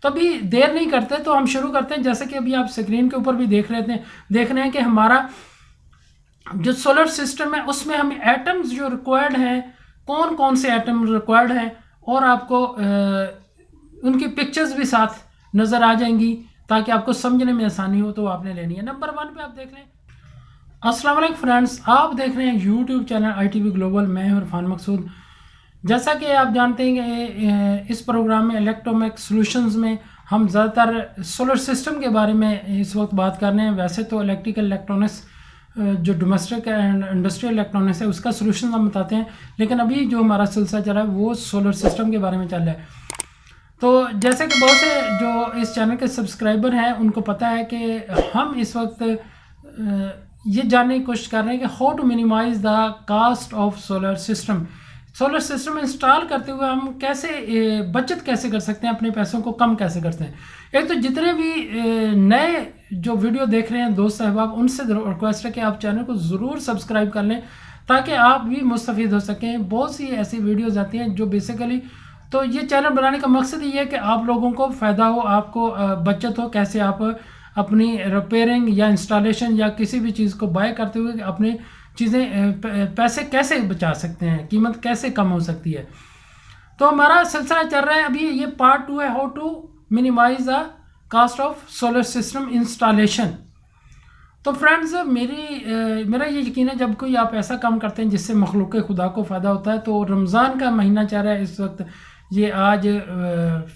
तो अभी देर नहीं करते तो हम शुरू करते हैं। जैसे कि अभी आप स्क्रीन के ऊपर भी देख रहे हैं कि हमारा जो सोलर सिस्टम है उसमें हमें एटम्स जो रिक्वायर्ड हैं, कौन कौन से एटम रिक्वायर्ड हैं, और आपको उनकी पिक्चर्स भी साथ नज़र आ जाएंगी ताकि आपको समझने में आसानी हो। तो आपने लेनी है। नंबर 1 पे आप देख लें। अस्सलाम वालेकुम फ्रेंड्स, आप देख रहे हैं यूट्यूब चैनल ITV ग्लोबल। मैं हूं इरफान मकसूद। जैसा कि आप जानते हैं कि इस प्रोग्राम में इलेक्ट्रोमैक सॉल्यूशंस में हम ज़्यादातर सोलर सिस्टम के बारे में इस वक्त बात कर रहे हैं। वैसे तो इलेक्ट्रिकल इलेक्ट्रॉनिक्स जो डोमेस्टिक एंड इंडस्ट्रियल इलेक्ट्रॉनिक्स है उसका सोल्यूशन हम बताते हैं, लेकिन अभी जो हमारा सिलसिला चल रहा है वो सोलर सिस्टम के बारे में चल रहा है। तो जैसे कि बहुत से जो इस चैनल के सब्सक्राइबर हैं उनको पता है कि हम इस वक्त ये जानने की कोशिश कर रहे हैं कि how to minimise the cost of solar system. Solar system install करते हुए हम कैसे बचत कैसे कर सकते हैं, अपने पैसों को कम कैसे करते हैं। एक तो जितने भी नए जो वीडियो देख रहे हैं दोस्त साहब, उनसे रिक्वेस्ट है कि आप चैनल को ज़रूर सब्सक्राइब कर लें ताकि आप भी मुस्तफ़ीद हो सकें। बहुत सी ऐसी वीडियोज़ आती हैं जो बेसिकली, तो ये चैनल बनाने का मकसद ये है कि आप लोगों को फ़ायदा हो, आपको बचत हो, कैसे आप अपनी रिपेयरिंग या इंस्टॉलेशन या किसी भी चीज़ को बाय करते हुए अपनी चीज़ें पैसे कैसे बचा सकते हैं, कीमत कैसे कम हो सकती है। तो हमारा सिलसिला चल रहा है अभी, ये पार्ट 2 है, how to minimise the cost of solar system installation. तो फ्रेंड्स मेरा ये यकीन है जब कोई आप ऐसा काम करते हैं जिससे मखलूक खुदा को फ़ायदा होता है। तो रमज़ान का महीना चल रहा है इस वक्त, ये आज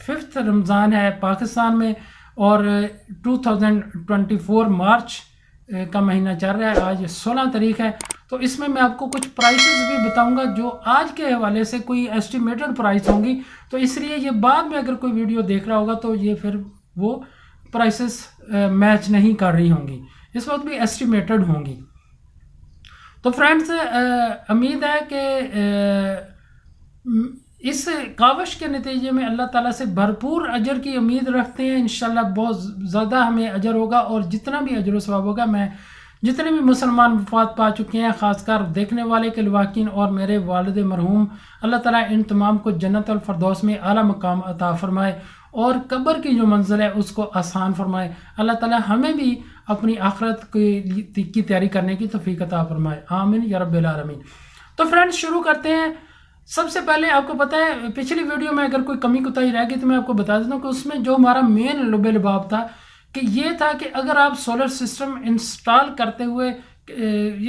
5th रमज़ान है पाकिस्तान में, और 2024 मार्च का महीना चल रहा है। आज 16 तारीख है। तो इसमें मैं आपको कुछ प्राइसेस भी बताऊंगा जो आज के हवाले से कोई एस्टिमेटेड प्राइस होंगी। तो इसलिए ये बाद में अगर कोई वीडियो देख रहा होगा तो ये फिर वो प्राइसेस मैच नहीं कर रही होंगी, इस वक्त भी एस्टिमेटेड होंगी। तो फ्रेंड्स उम्मीद है कि इस काविश के नतीजे में अल्लाह ताला से भरपूर अजर की उम्मीद रखते हैं। इंशाल्लाह बहुत ज़्यादा हमें अजर होगा, और जितना भी अजर व सवाब होगा, मैं जितने भी मुसलमान वफात पा चुके हैं, ख़ासकर देखने वाले के लवाकिन और मेरे वालिद मरहूम, अल्लाह ताला इन तमाम को जन्नत अल फरदौस में आला मकाम अता फ़रमाए और कब्र की जो मंजिल है उसको आसान फरमाए। अल्लाह ताला हमें भी अपनी आखिरत की तैयारी करने की तौफीक अता फ़रमाए, आमीन या रब्बिल आलमीन। तो फ्रेंड्स शुरू करते हैं। सबसे पहले आपको पता है पिछली वीडियो में अगर कोई कमी कोताही रह गई तो मैं आपको बता देता हूँ कि उसमें जो हमारा मेन लुबे लबाब था कि ये था कि अगर आप सोलर सिस्टम इंस्टॉल करते हुए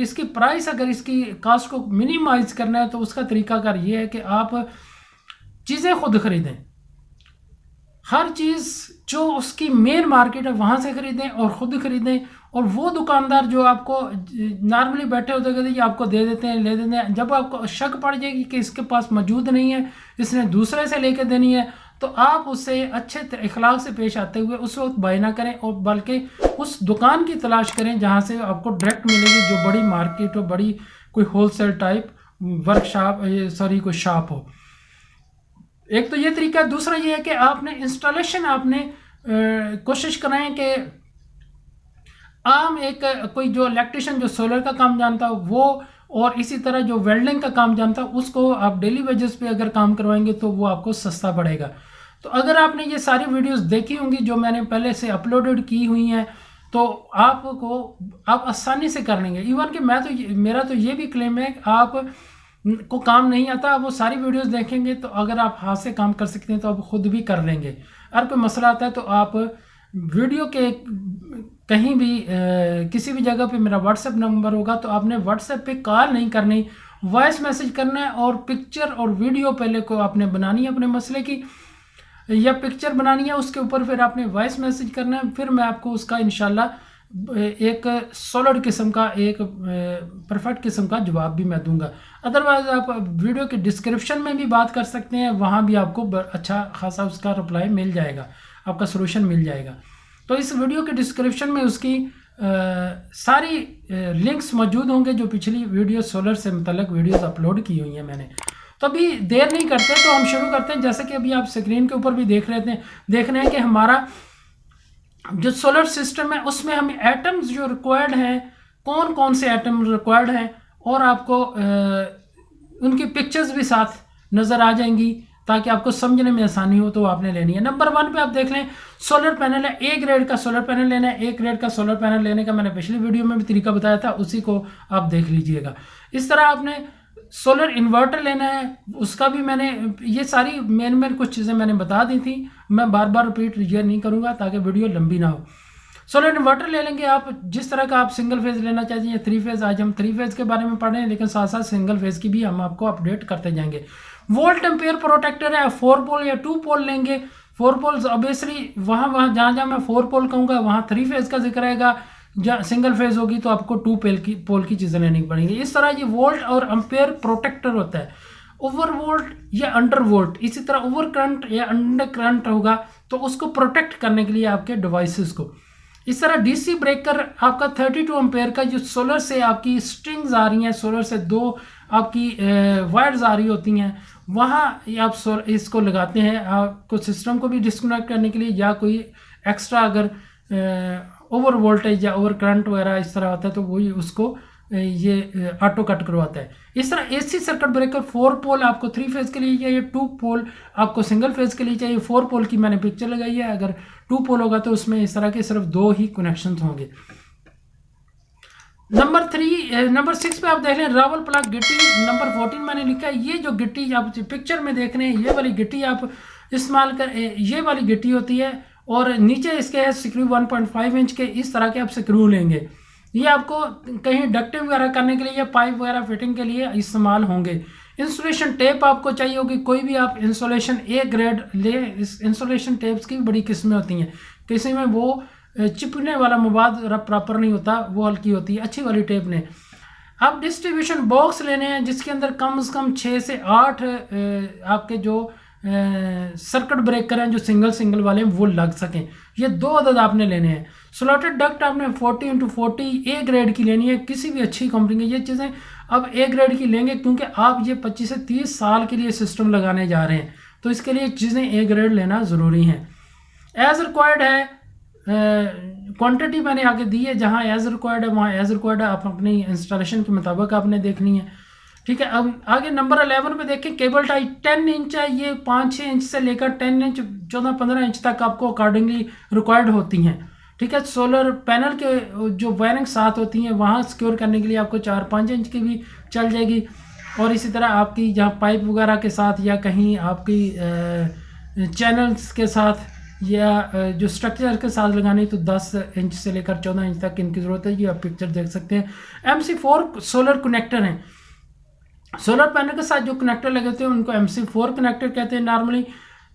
इसकी प्राइस, अगर इसकी कास्ट को मिनिमाइज करना है तो उसका तरीकाकार ये है कि आप चीज़ें खुद ख़रीदें। हर चीज़ जो उसकी मेन मार्केट है वहाँ से ख़रीदें और ख़ुद ख़रीदें। और वो दुकानदार जो आपको नॉर्मली बैठे होते हैं ये आपको दे देते हैं, ले देते हैं, जब आपको शक पड़ जाएगी कि इसके पास मौजूद नहीं है, इसने दूसरे से लेकर देनी है, तो आप उससे अच्छे इखलाक से पेश आते हुए उस वक्त बाय ना करें, और बल्कि उस दुकान की तलाश करें जहाँ से आपको डायरेक्ट मिलेगी, जो बड़ी मार्केट हो, बड़ी कोई होलसेल टाइप वर्कशॉप कोई शॉप हो। एक तो ये तरीका। दूसरा ये है कि आपने इंस्टॉलेशन आपने कोशिश कराएं कि आम एक कोई जो इलेक्ट्रिशियन जो सोलर का काम जानता हो वो, और इसी तरह जो वेल्डिंग का काम जानता हो उसको आप डेली वेजेस पे अगर काम करवाएंगे तो वो आपको सस्ता पड़ेगा। तो अगर आपने ये सारी वीडियोस देखी होंगी जो मैंने पहले से अपलोडेड की हुई हैं तो आप आसानी से कर लेंगे। इवन कि मेरा तो ये भी क्लेम है कि आप को काम नहीं आता, आप वो सारी वीडियोस देखेंगे तो अगर आप हाथ से काम कर सकते हैं तो आप खुद भी कर लेंगे। अगर कोई मसला आता है तो आप वीडियो के कहीं भी किसी भी जगह पे मेरा व्हाट्सएप नंबर होगा, तो आपने व्हाट्सएप पे कॉल नहीं करनी, वॉइस मैसेज करना है, और पिक्चर और वीडियो पहले को आपने बनानी है अपने मसले की, या पिक्चर बनानी है, उसके ऊपर फिर आपने वॉइस मैसेज करना है। फिर मैं आपको उसका इंशाल्लाह एक सॉलिड किस्म का, एक परफेक्ट किस्म का जवाब भी मैं दूंगा। अदरवाइज आप वीडियो के डिस्क्रिप्शन में भी बात कर सकते हैं, वहाँ भी आपको अच्छा खासा उसका रिप्लाई मिल जाएगा, आपका सोल्यूशन मिल जाएगा। तो इस वीडियो के डिस्क्रिप्शन में उसकी सारी लिंक्स मौजूद होंगे जो पिछली वीडियो सोलर से मुतल्लिक वीडियोस अपलोड की हुई हैं मैंने। तो अभी देर नहीं करते तो हम शुरू करते हैं। जैसे कि अभी आप स्क्रीन के ऊपर भी देख रहे हैं कि हमारा जो सोलर सिस्टम है उसमें हमें एटम्स जो रिक्वायर्ड हैं, कौन कौन से एटम रिक्वायर्ड हैं, और आपको उनकी पिक्चर्स भी साथ नज़र आ जाएंगी ताकि आपको समझने में आसानी हो, तो आपने लेनी है। नंबर 1 पे आप देख लें, सोलर पैनल है। ए ग्रेड का सोलर पैनल लेना है। ए ग्रेड का सोलर पैनल लेने का मैंने पिछली वीडियो में भी तरीका बताया था, उसी को आप देख लीजिएगा। इस तरह आपने सोलर इन्वर्टर लेना है, उसका भी मैंने ये सारी मेन कुछ चीज़ें मैंने बता दी थी, मैं बार बार रिपीट ये नहीं करूँगा ताकि वीडियो लंबी ना हो। सोलर इन्वर्टर ले लेंगे आप, जिस तरह का आप सिंगल फेज लेना चाहते हैं, 3 फेज। आज हम 3 फेज के बारे में पढ़ रहे हैं, लेकिन साथ साथ सिंगल फेज की भी हम आपको अपडेट करते जाएंगे। वोल्ट एम्पियर प्रोटेक्टर है, 4 पोल या 2 पोल लेंगे। 4 पोल्स ऑब्वियसली वहाँ जहाँ मैं 4 पोल कहूँगा वहाँ 3 फेज का जिक्र रहेगा, जहाँ सिंगल फेज होगी तो आपको 2 पोल की चीज़ें लेनी पड़ेंगी। इस तरह ये वोल्ट और एम्पियर प्रोटेक्टर होता है, ओवर वोल्ट या अंडर वोल्ट। इसी तरह ओवर करंट या अंडर करंट होगा तो उसको प्रोटेक्ट करने के लिए आपके डिवाइसेस को। इस तरह डीसी ब्रेकर आपका 32 एम्पेयर का, जो सोलर से आपकी स्ट्रिंग्स आ रही हैं, सोलर से 2 आपकी वायर्स आ रही होती हैं, वहाँ आप इसको लगाते हैं आपको सिस्टम को भी डिस्कनेक्ट करने के लिए, या कोई एक्स्ट्रा अगर ओवर वोल्टेज या ओवर करंट वगैरह इस तरह होता है तो वही उसको ये ऑटो कट करवाता है। इस तरह एसी सर्किट ब्रेकर 4 पोल आपको 3 फेज के लिए चाहिए, 2 पोल आपको सिंगल फेज के लिए चाहिए। 4 पोल की मैंने पिक्चर लगाई है, अगर 2 पोल होगा तो उसमें इस तरह के सिर्फ 2 ही कनेक्शन होंगे। नंबर 6 पे आप देख रहे हैं रावल प्लग गिट्टी। नंबर 14 मैंने लिखा है, ये जो गिट्टी आप पिक्चर में देख रहे हैं, ये वाली गिट्टी आप इस्तेमाल कर, ये वाली गिट्टी होती है और नीचे इसके है स्क्रू 1.5 इंच के। इस तरह के आप स्क्रू लेंगे, ये आपको कहीं डक्टिंग वगैरह करने के लिए या पाइप वगैरह फिटिंग के लिए इस्तेमाल होंगे। इंसुलेशन टेप आपको चाहिए होगी, कोई भी आप इंसुलेशन ए ग्रेड ले। इस इंसुलेशन टेप्स की बड़ी किस्में होती हैं, किसी में वो चिपकने वाला मवाद प्रॉपर नहीं होता, वो हल्की होती है, अच्छी वाली टेप ने। आप डिस्ट्रीब्यूशन बॉक्स लेने हैं जिसके अंदर कम से कम 6 से 8 आपके जो सर्किट ब्रेकर हैं, जो सिंगल वाले हैं, वो लग सकें। ये 2 अदद आपने लेने हैं। स्लॉटेड डक्ट आपने 40x40 ए ग्रेड की लेनी है, किसी भी अच्छी कंपनी की। ये चीज़ें अब ए ग्रेड की लेंगे क्योंकि आप ये 25 से 30 साल के लिए सिस्टम लगाने जा रहे हैं, तो इसके लिए चीज़ें ए ग्रेड लेना ज़रूरी है। एज रिक्वायर्ड है, क्वांटिटी मैंने आगे दी है, जहाँ एज रिक्वायर्ड है वहाँ एज रिक्वायर्ड है, आप अपनी इंस्टॉलेशन के मुताबिक आपने देखनी है। ठीक है, अब आगे नंबर 11 पे देखें, केबल टाई 10 इंच है, ये 5-6 इंच से लेकर 10 इंच 14-15 इंच तक आपको अकॉर्डिंगली रिक्वायर्ड होती हैं। ठीक है, सोलर पैनल के जो वायरिंग साथ होती हैं वहाँ सिक्योर करने के लिए आपको 4-5 इंच की भी चल जाएगी। और इसी तरह आपकी जहाँ पाइप वगैरह के साथ या कहीं आपकी चैनल्स के साथ या जो स्ट्रक्चर के साथ लगानी, तो 10 इंच से लेकर 14 इंच तक इनकी ज़रूरत है। ये आप पिक्चर देख सकते हैं। MC4 सोलर कनेक्टर हैं, सोलर पैनल के साथ जो कनेक्टर लगे होते हैं उनको MC4 कनेक्टर कहते हैं नॉर्मली।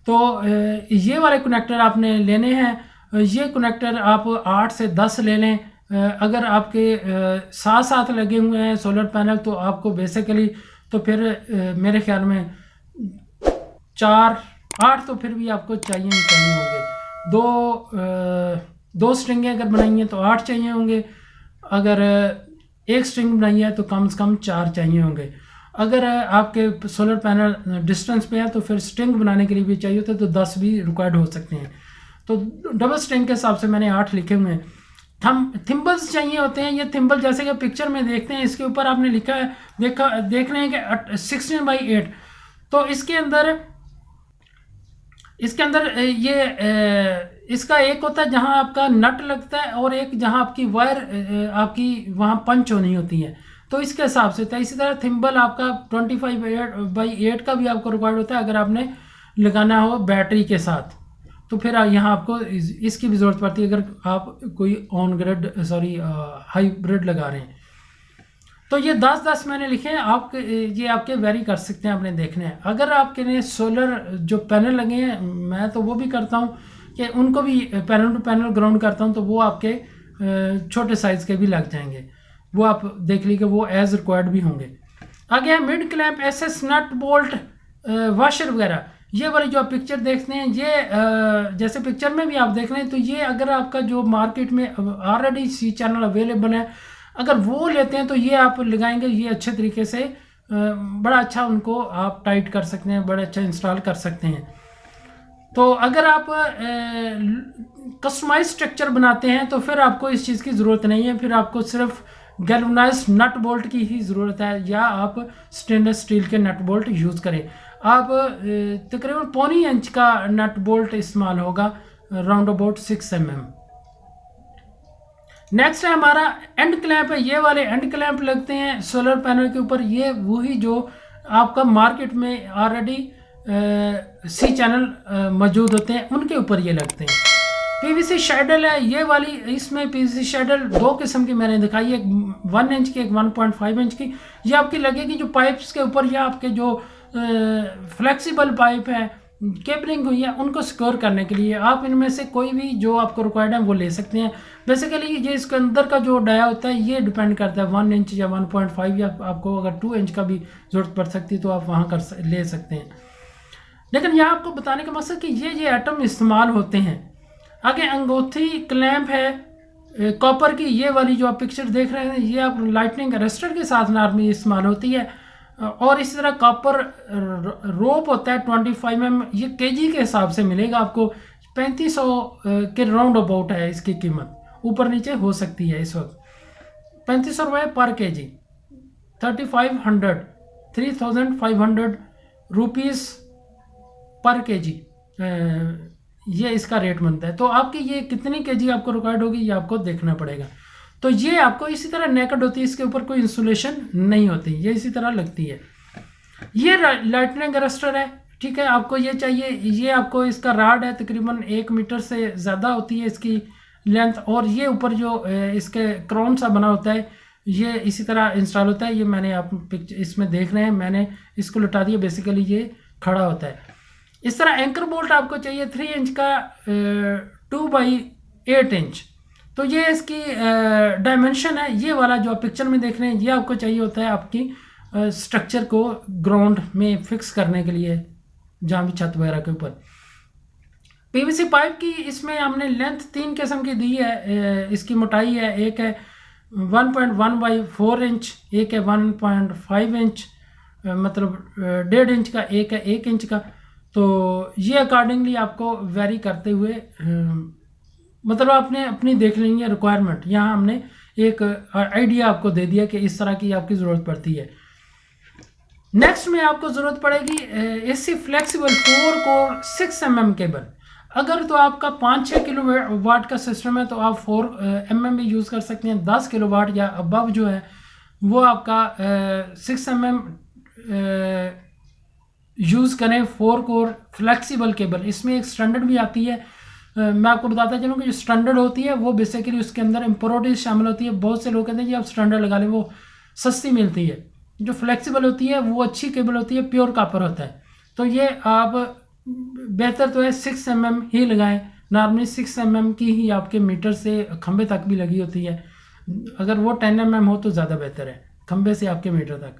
तो ये वाले कनेक्टर आपने लेने हैं। ये कनेक्टर आप 8 से 10 ले लें। अगर आपके साथ साथ लगे हुए हैं सोलर पैनल तो आपको बेसिकली तो फिर मेरे ख्याल में 4-8 तो फिर भी आपको चाहिए ही चाहिए होंगे। 2 स्ट्रिंगें अगर बनाई हैं तो 8 चाहिए होंगे, अगर 1 स्ट्रिंग बनाई है तो कम से कम 4 चाहिए होंगे। अगर आपके सोलर पैनल डिस्टेंस पे है तो फिर स्ट्रिंग बनाने के लिए भी चाहिए होता है, तो 10 भी रिक्वायर्ड हो सकते हैं। तो डबल स्ट्रिंग के हिसाब से मैंने 8 लिखे हुए हैं। थिम्बल्स चाहिए होते हैं। ये थिम्बल जैसे कि पिक्चर में देखते हैं, इसके ऊपर आपने लिखा है, देख रहे हैं कि 16/8। तो इसके अंदर ये इसका एक होता है जहां आपका नट लगता है और एक जहां आपकी वायर आपकी वहां पंच होनी होती है, तो इसके हिसाब से था। इसी तरह थिम्बल आपका 25/8 का भी आपको रिक्वायर्ड होता है अगर आपने लगाना हो बैटरी के साथ, तो फिर यहाँ आपको इसकी भी ज़रूरत पड़ती है अगर आप कोई ऑन ग्रिड हाइब्रिड लगा रहे हैं। तो ये 10-10 मैंने लिखे हैं, आप ये आपके वेरी कर सकते हैं, आपने देखने हैं। अगर आपके लिए सोलर जो पैनल लगे हैं, मैं तो वो भी करता हूँ कि उनको भी पैनल टू पैनल ग्राउंड करता हूँ, तो वो आपके छोटे साइज़ के भी लग जाएंगे। वो आप देख लीजिए, वो एज रिक्वायर्ड भी होंगे। आगे है mid clamp, SS nut bolt washer वगैरह। ये वाली जो आप पिक्चर देखते हैं, ये जैसे पिक्चर में भी आप देख रहे हैं, तो ये अगर आपका जो मार्केट में ऑलरेडी C चैनल अवेलेबल है, अगर वो लेते हैं तो ये आप लगाएंगे, ये अच्छे तरीके से बड़ा अच्छा उनको आप टाइट कर सकते हैं, बड़ा अच्छा इंस्टॉल कर सकते हैं। तो अगर आप कस्टमाइज स्ट्रक्चर बनाते हैं तो फिर आपको इस चीज़ की ज़रूरत नहीं है, फिर आपको सिर्फ गैल्वनाइज्ड नट बोल्ट की ही ज़रूरत है, या आप स्टेनलेस स्टील के नट बोल्ट यूज़ करें। आप तकरीबन 0.25 इंच का नट बोल्ट इस्तेमाल होगा, राउंड अबाउट 6 mm। नेक्स्ट है हमारा एंड क्लैंप है। ये वाले एंड क्लैंप लगते हैं सोलर पैनल के ऊपर। ये वही जो आपका मार्केट में ऑलरेडी सी चैनल मौजूद होते हैं उनके ऊपर ये लगते हैं। पीवीसी शैडल है ये वाली, इसमें पीवीसी शैडल दो किस्म की मैंने दिखाई है, एक 1 इंच की, एक 1.5 इंच की। ये आपकी लगेगी जो पाइप्स के ऊपर या आपके जो फ्लेक्सिबल पाइप है, केबलिंग हुई है, उनको सिक्योर करने के लिए। आप इनमें से कोई भी जो आपको रिक्वायर्ड है वो ले सकते हैं। बेसिकली ये इसके अंदर का जो डाया होता है ये डिपेंड करता है 1 इंच या 1.5, या आपको अगर 2 इंच का भी ज़रूरत पड़ सकती है तो आप वहाँ ले सकते हैं। लेकिन यहाँ आपको बताने का मकसद कि ये आइटम इस्तेमाल होते हैं। आगे अंगूठी क्लैंप है कॉपर की, ये वाली जो आप पिक्चर देख रहे हैं ये आप लाइटनिंग अरेस्टर के साथ नॉर्मली इस्तेमाल होती है। और इसी तरह कॉपर रोप होता है 25 mm, ये केजी के हिसाब से मिलेगा आपको। 3500 के राउंड अबाउट है इसकी कीमत, ऊपर नीचे हो सकती है इस वक्त। 3500 रुपये पर केजी, 3500 रुपीज़ पर केजी, ये इसका रेट बनता है। तो आपकी ये कितनी केजी आपको रिक्वायर्ड होगी ये आपको देखना पड़ेगा। तो ये आपको इसी तरह नेकेड होती है, इसके ऊपर कोई इंसुलेशन नहीं होती, ये इसी तरह लगती है। ये लाइटनिंग अरेस्टर है, ठीक है। आपको ये चाहिए, ये आपको इसका राड है तकरीबन 1 मीटर से ज़्यादा होती है इसकी लेंथ, और ये ऊपर जो इसके क्राउन सा बना होता है ये इसी तरह इंस्टॉल होता है। ये मैंने आप पिक्चर इसमें देख रहे हैं, मैंने इसको लुटा दिया, बेसिकली ये खड़ा होता है। इस तरह एंकर बोल्ट आपको चाहिए 3 इंच का 2x8 इंच। तो ये इसकी डायमेंशन है। ये वाला जो आप पिक्चर में देख रहे हैं ये आपको चाहिए होता है आपकी स्ट्रक्चर को ग्राउंड में फिक्स करने के लिए, जहाँ भी छत वगैरह के ऊपर। पीवीसी पाइप की इसमें हमने लेंथ 3 किस्म की दी है। इसकी मोटाई है, एक है 1.1/4 इंच, एक है 1.5 इंच, मतलब 1.5 इंच का, एक है 1 इंच का। तो ये अकॉर्डिंगली आपको वेरी करते हुए मतलब आपने अपनी देख लेंगे रिक्वायरमेंट। यहाँ हमने एक आइडिया आपको दे दिया कि इस तरह की आपकी ज़रूरत पड़ती है। नेक्स्ट में आपको ज़रूरत पड़ेगी AC flexible 4 core 6 mm cable. अगर तो आपका 5-6 किलोवाट का सिस्टम है तो आप 4 mm भी यूज़ कर सकते हैं। 10 किलोवाट या अबव जो है वो आपका 6 mm यूज़ करें। 4 कोर फ्लेक्सिबल केबल, इसमें एक स्टैंडर्ड भी आती है। मैं आपको बताता चलूँ कि जो स्टैंडर्ड होती है वो बेसिकली उसके अंदर इम्प्योरिटीज शामिल होती है। बहुत से लोग कहते हैं कि आप स्टैंडर्ड लगा लें, वो सस्ती मिलती है। जो फ्लेक्सिबल होती है वो अच्छी केबल होती है, प्योर कॉपर होता है। तो ये आप बेहतर तो है 6 mm ही लगाएं। नॉर्मली 6 mm की ही आपके मीटर से खंबे तक भी लगी होती है। अगर वो 10 mm हो तो ज़्यादा बेहतर है, खंबे से आपके मीटर तक।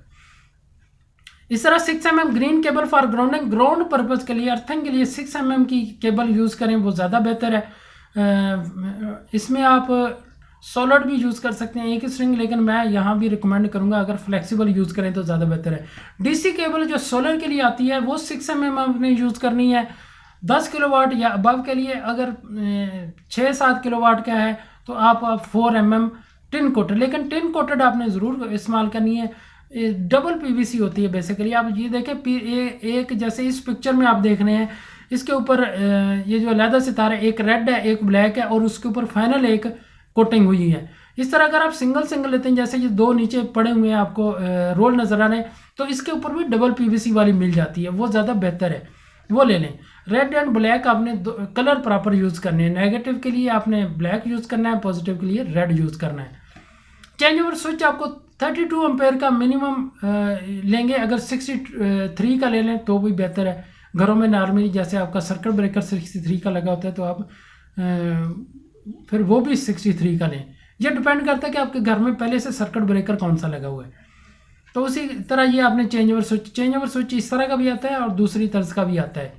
इस तरह 6 mm green cable for grounding, ground purpose के लिए, अर्थिंग के लिए 6 mm की केबल यूज़ करें, वो ज़्यादा बेहतर है। इसमें आप सॉलिड भी यूज़ कर सकते हैं, एक ही स्ट्रिंग, लेकिन मैं यहाँ भी रिकमेंड करूँगा अगर फ्लेक्सिबल यूज़ करें तो ज़्यादा बेहतर है। डीसी केबल जो सोलर के लिए आती है वो 6 mm आपने यूज़ करनी है। 10 किलोवाट या अबव के लिए अगर 6-7 किलोवाट का है तो आप 4 mm टिन कोटेड, लेकिन टिन कोटेड आपने ज़रूर इस्तेमाल करनी है। डबल पीवीसी होती है बेसिकली। आप ये देखें एक जैसे इस पिक्चर में आप देख रहे हैं, इसके ऊपर ये जो अलहदा सितारा, एक रेड है एक ब्लैक है और उसके ऊपर फाइनल एक कोटिंग हुई है। इस तरह अगर आप सिंगल लेते हैं, जैसे ये 2 नीचे पड़े हुए हैं आपको रोल नजर आ रहे हैं, तो इसके ऊपर भी डबल पीवीसी वाली मिल जाती है, वो ज़्यादा बेहतर है, वो ले लें। रेड एंड ब्लैक आपने कलर प्रॉपर यूज़ करने हैं। नेगेटिव के लिए आपने ब्लैक यूज़ करना है, पॉजिटिव के लिए रेड यूज़ करना है। चेंज ओवर स्विच आपको 32 एम्पेयर का मिनिमम लेंगे, अगर 63 का ले लें तो भी बेहतर है। घरों में नॉर्मली जैसे आपका सर्किट ब्रेकर 63 का लगा होता है तो आप फिर वो भी 63 का लें। ये डिपेंड करता है कि आपके घर में पहले से सर्किट ब्रेकर कौन सा लगा हुआ है। तो उसी तरह ये आपने चेंज ओवर स्विच इस तरह का भी आता है और दूसरी तर्ज का भी आता है,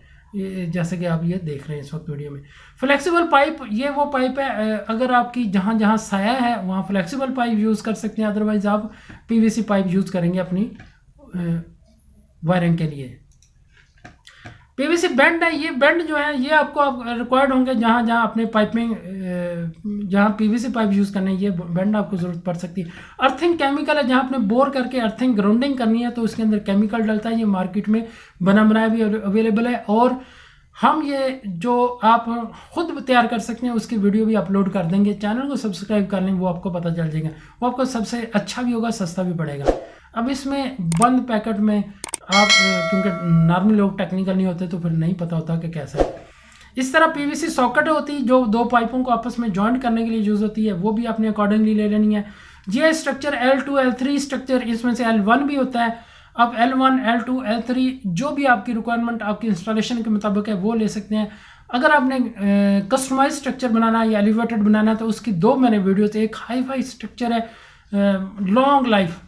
जैसे कि आप ये देख रहे हैं इस वक्त वीडियो में। फ्लेक्सिबल पाइप, ये वो पाइप है अगर आपकी जहाँ जहाँ साया है वहाँ फ्लेक्सिबल पाइप यूज़ कर सकते हैं, अदरवाइज आप पीवीसी पाइप यूज़ करेंगे अपनी वायरिंग के लिए। पीवीसी बेंड है, ये बेंड जो है ये आपको रिक्वायर्ड होंगे जहाँ जहाँ अपने पाइपिंग, जहाँ पीवीसी पाइप यूज़ करने, ये बेंड आपको ज़रूरत पड़ सकती है। अर्थिंग केमिकल है, जहाँ आपने बोर करके अर्थिंग ग्राउंडिंग करनी है तो उसके अंदर केमिकल डलता है, ये मार्केट में बना बनाया भी अवेलेबल है। और हम ये जो आप खुद तैयार कर सकते हैं उसकी वीडियो भी अपलोड कर देंगे। चैनल को सब्सक्राइब कर लें, वो आपको पता चल जाएगा, वो आपको सबसे अच्छा भी होगा, सस्ता भी पड़ेगा। अब इसमें बंद पैकेट में आप, क्योंकि नॉर्मल लोग टेक्निकल नहीं होते तो फिर नहीं पता होता कि कैसा है। इस तरह पीवीसी सॉकेट होती है जो दो पाइपों को आपस में जॉइंट करने के लिए यूज़ होती है, वो भी आपने अकॉर्डिंगली ले लेनी है। ये स्ट्रक्चर L2 L3 स्ट्रक्चर, इसमें से L1 भी होता है। अब L1 L2 L3 जो भी आपकी रिक्वायरमेंट आपकी इंस्टॉलेशन के मुताबिक है वो ले सकते हैं। अगर आपने कस्टमाइज स्ट्रक्चर बनाना है या एलिवेटेड बनाना है तो उसकी दो मैंने वीडियोस, एक हाई फाई स्ट्रक्चर है लॉन्ग लाइफ,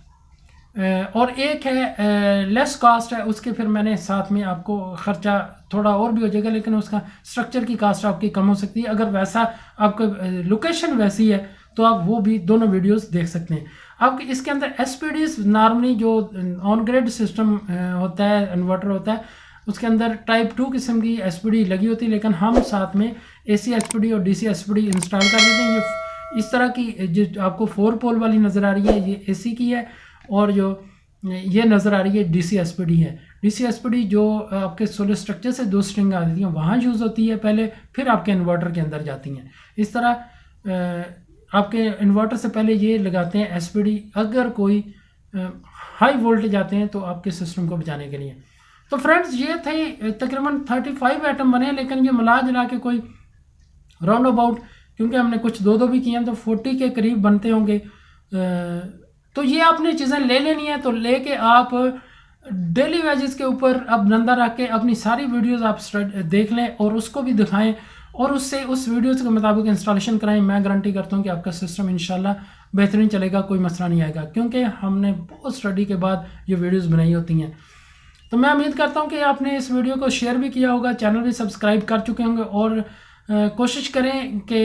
और एक है लेस कॉस्ट है, उसके फिर मैंने साथ में आपको ख़र्चा थोड़ा और भी हो जाएगा लेकिन उसका स्ट्रक्चर की कास्ट आपकी कम हो सकती है। अगर वैसा आपका लोकेशन वैसी है तो आप वो भी दोनों वीडियोस देख सकते हैं। आपके इसके अंदर एसपीडीज नॉर्मली जो ऑन ग्रेड सिस्टम होता है, इन्वर्टर होता है, उसके अंदर टाइप 2 किस्म की एसपीडी लगी होती है, लेकिन हम साथ में एसी एसपीडी और डीसी एसपीडी इंस्टॉल कर देते हैं। ये इस तरह की जो आपको 4 पोल वाली नज़र आ रही है ये एसी की है, और जो ये नज़र आ रही है डीसी एसपीडी है। डीसी एसपीडी जो आपके सोलर स्ट्रक्चर से दो स्ट्रिंग आती हैं वहाँ यूज़ होती है पहले, फिर आपके इन्वर्टर के अंदर जाती हैं। इस तरह आपके इन्वर्टर से पहले ये लगाते हैं एसपीडी, अगर कोई हाई वोल्टेज आते हैं तो आपके सिस्टम को बचाने के लिए। तो फ्रेंड्स ये थे तकरीबन 35 आइटम बने, लेकिन ये मिला जुला के कोई राउंड अबाउट, क्योंकि हमने कुछ दो भी किए हैं तो 40 के करीब बनते होंगे। तो ये आपने चीज़ें ले लेनी है, तो लेके आप डेली वेजेस के ऊपर अब नंदा रख के अपनी सारी वीडियोस आप देख लें और उसको भी दिखाएं और उससे उस वीडियोस के मुताबिक इंस्टॉलेशन कराएं। मैं गारंटी करता हूँ कि आपका सिस्टम इंशाल्लाह बेहतरीन चलेगा, कोई मसला नहीं आएगा, क्योंकि हमने बहुत स्टडी के बाद ये वीडियोस बनाई होती हैं। तो मैं उम्मीद करता हूँ कि आपने इस वीडियो को शेयर भी किया होगा, चैनल भी सब्सक्राइब कर चुके होंगे, और कोशिश करें कि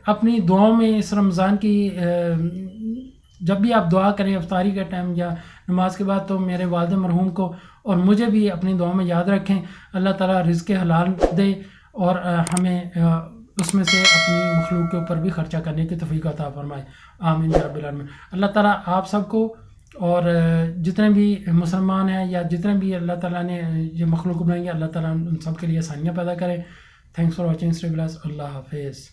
अपनी दुआओं में इस रमज़ान की जब भी आप दुआ करें इफ्तारी के टाइम या नमाज के बाद, तो मेरे वालिद मरहूम को और मुझे भी अपनी दुआ में याद रखें। अल्लाह ताला रिज़्क़ हलाल दे और हमें उसमें से अपनी मखलूक के ऊपर भी ख़र्चा करने की तौफ़ीक़ अता फरमाए। आमीन या रब्बिल आलमीन। अल्लाह ताला आप सबको और जितने भी मुसलमान हैं या जितने भी अल्लाह ताला ने ये मखलूक बनाई है, अल्लाह ताला उन सब के लिए आसानियाँ पैदा करे। Thanks for watching. अल्लाह हाफिज़।